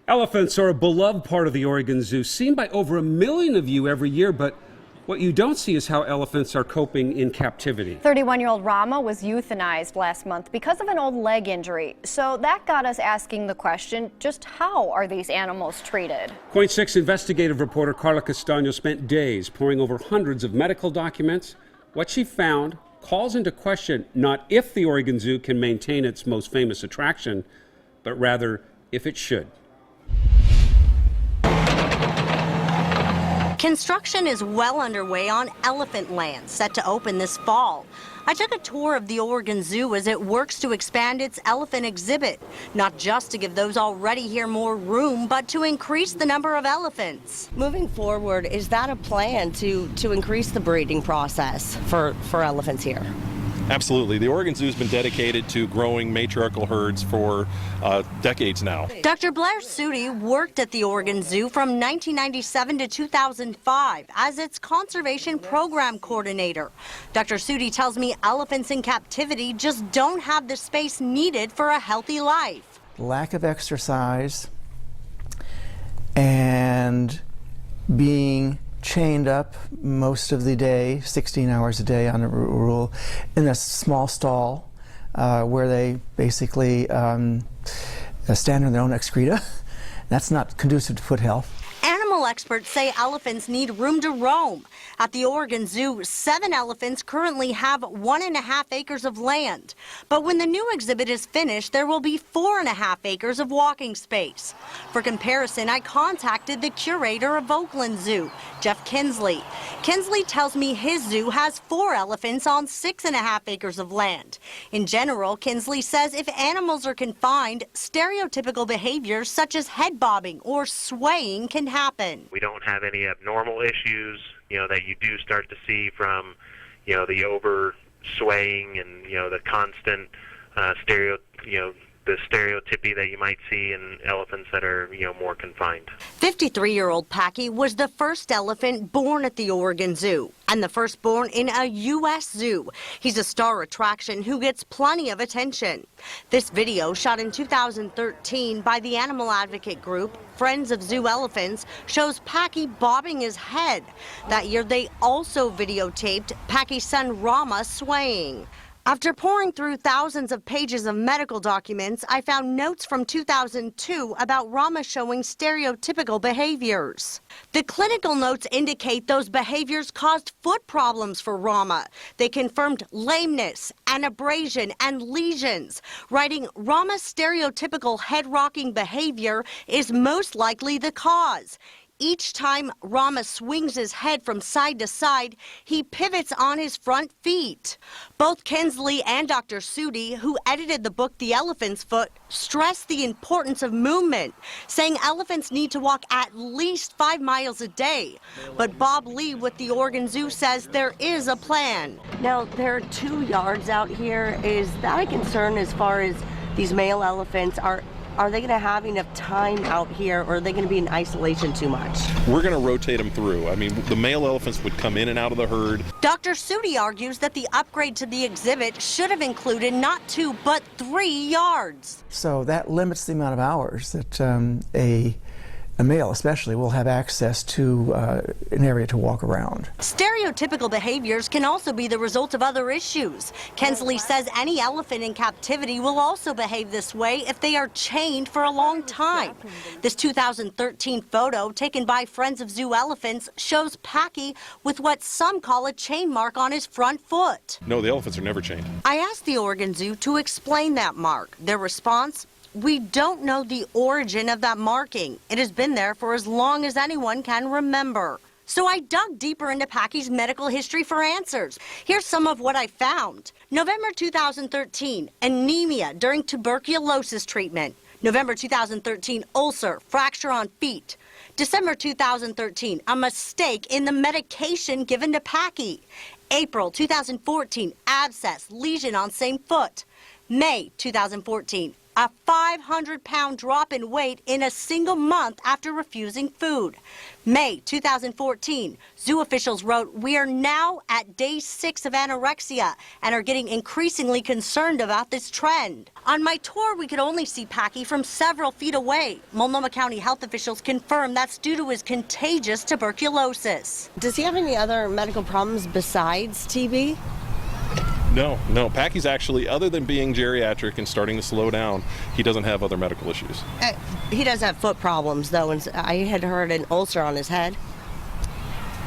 Elephants are a beloved part of the Oregon Zoo, seen by over 1 million of you every year, but what you don't see is how elephants are coping in captivity. 31-year-old Rama was euthanized last month because of an old leg injury. So that got us asking the question, just how are these animals treated? KOIN 6 investigative reporter Carla Castaño spent days poring over hundreds of medical documents. What she found calls into question not if the Oregon Zoo can maintain its most famous attraction, but rather if it should. Construction is well underway on Elephant Land, set to open this fall. I took a tour of the Oregon Zoo as it works to expand its elephant exhibit, not just to give those already here more room, but to increase the number of elephants. Moving forward, is that a plan to increase the breeding process for elephants here? Absolutely. The Oregon Zoo has been dedicated to growing matriarchal herds for decades now. Dr. Blair Sudi worked at the Oregon Zoo from 1997 to 2005 as its conservation program coordinator. Dr. Sudi tells me elephants in captivity just don't have the space needed for a healthy life. Lack of exercise and being chained up most of the day, 16 hours a day on a rule, in a small stall where they basically stand on their own excreta. That's not conducive to foot health. Animal experts say elephants need room to roam. At the Oregon Zoo, 7 elephants currently have 1.5 acres of land. But when the new exhibit is finished, there will be 4.5 acres of walking space. For comparison, I contacted the curator of Oakland Zoo, Jeff Kinsley. Kinsley tells me his zoo has 4 elephants on 6.5 acres of land. In general, Kinsley says if animals are confined, stereotypical behaviors such as head bobbing or swaying can happen. We don't have any abnormal issues, that you do start to see from, the over swaying and, the constant the stereotypy that you might see in elephants that are, more confined. 53-year-old Packy was the first elephant born at the Oregon Zoo and the first born in a U.S. zoo. He's a star attraction who gets plenty of attention. This video, shot in 2013 by the animal advocate group Friends of Zoo Elephants, shows Packy bobbing his head. That year, they also videotaped Packy's son Rama swaying. After pouring through thousands of pages of medical documents, I found notes from 2002 about Rama showing stereotypical behaviors. The clinical notes indicate those behaviors caused foot problems for Rama. They confirmed lameness and abrasion and lesions, writing Rama's stereotypical head-rocking behavior is most likely the cause. Each time Rama swings his head from side to side, he pivots on his front feet. Both Kinsley and Dr. Sudi, who edited the book The Elephant's Foot, stress the importance of movement, saying elephants need to walk at least 5 miles a day. But Bob Lee with the Oregon Zoo says there is a plan. Now, there are 2 yards out here. Is that a concern as far as these male elephants Are they going to have enough time out here, or are they going to be in isolation too much? We're going to rotate them through. I mean, the male elephants would come in and out of the herd. Dr. Sudi argues that the upgrade to the exhibit should have included not 2, but 3 yards. So that limits the amount of hours that a male especially will have access to an area to walk around. Stereotypical behaviors can also be the result of other issues. Kinsley says any elephant in captivity will also behave this way if they are chained for a long time. This 2013 photo taken by Friends of Zoo Elephants shows Packy with what some call a chain mark on his front foot. No, the elephants are never chained. I asked the Oregon Zoo to explain that mark. Their response? We don't know the origin of that marking. It has been there for as long as anyone can remember. So I dug deeper into Packy's medical history for answers. Here's some of what I found. November 2013, anemia during tuberculosis treatment. November 2013, ulcer, fracture on feet. December 2013, a mistake in the medication given to Packy. April 2014, abscess, lesion on same foot. May 2014, a 500-pound drop in weight in a single month after refusing food. May 2014, zoo officials wrote, "We are now at day 6 of anorexia and are getting increasingly concerned about this trend." On my tour, we could only see Packy from several feet away. Multnomah County health officials confirm that's due to his contagious tuberculosis. Does he have any other medical problems besides TB? No. Packy's actually, other than being geriatric and starting to slow down, he doesn't have other medical issues. He does have foot problems, though, and I had heard an ulcer on his head.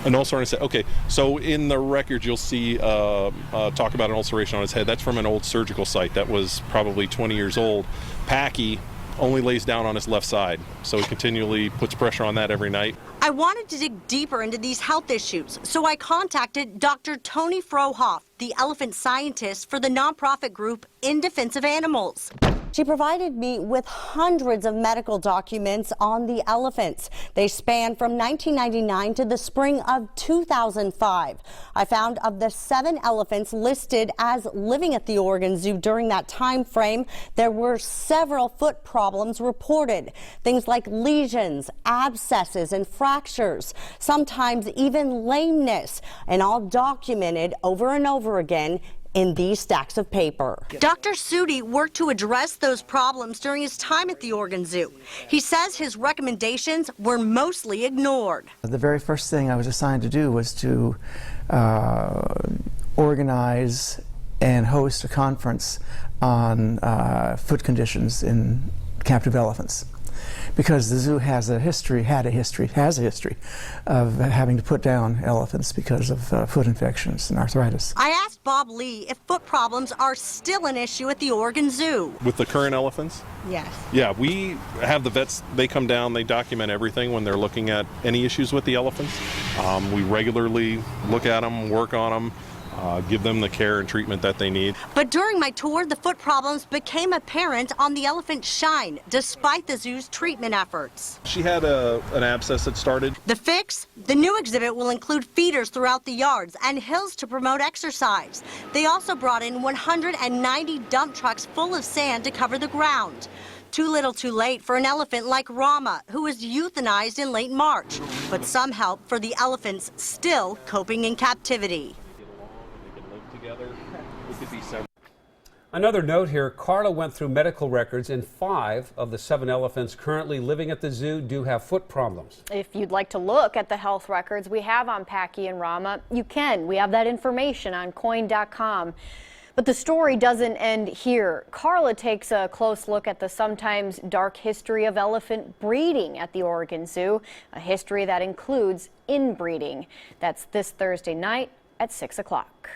An ulcer on his head. Okay, so in the record you'll see talk about an ulceration on his head. That's from an old surgical site that was probably 20 years old. Packy only lays down on his left side, so he continually puts pressure on that every night. I wanted to dig deeper into these health issues, so I contacted Dr. Tony Frohoff, the elephant scientist for the nonprofit group In Defense of Animals. She provided me with hundreds of medical documents on the elephants. They span from 1999 to the spring of 2005. I found of the 7 elephants listed as living at the Oregon Zoo during that time frame, there were several foot problems reported. Things like lesions, abscesses, and fractures, sometimes even lameness, and all documented over and over again in these stacks of paper. Dr. Sudi worked to address those problems during his time at the Oregon Zoo. He says his recommendations were mostly ignored. The very first thing I was assigned to do was to organize and host a conference on foot conditions in captive elephants. Because the zoo has a history of having to put down elephants because of foot infections and arthritis. I asked Bob Lee if foot problems are still an issue at the Oregon Zoo. With the current elephants? Yes. Yeah, we have the vets, they come down, they document everything when they're looking at any issues with the elephants. We regularly look at them, work on them, give them the care and treatment that they need. But during my tour, the foot problems became apparent on the elephant Shine, despite the zoo's treatment efforts. She had an abscess that started. The fix? The new exhibit will include feeders throughout the yards and hills to promote exercise. They also brought in 190 dump trucks full of sand to cover the ground. Too little too late for an elephant like Rama, who was euthanized in late March. But some help for the elephants still coping in captivity. Another note here, Carla went through medical records and 5 of the 7 elephants currently living at the zoo do have foot problems. If you'd like to look at the health records we have on Packy and Rama, you can. We have that information on KOIN.com. But the story doesn't end here. Carla takes a close look at the sometimes dark history of elephant breeding at the Oregon Zoo, a history that includes inbreeding. That's this Thursday night at 6 o'clock.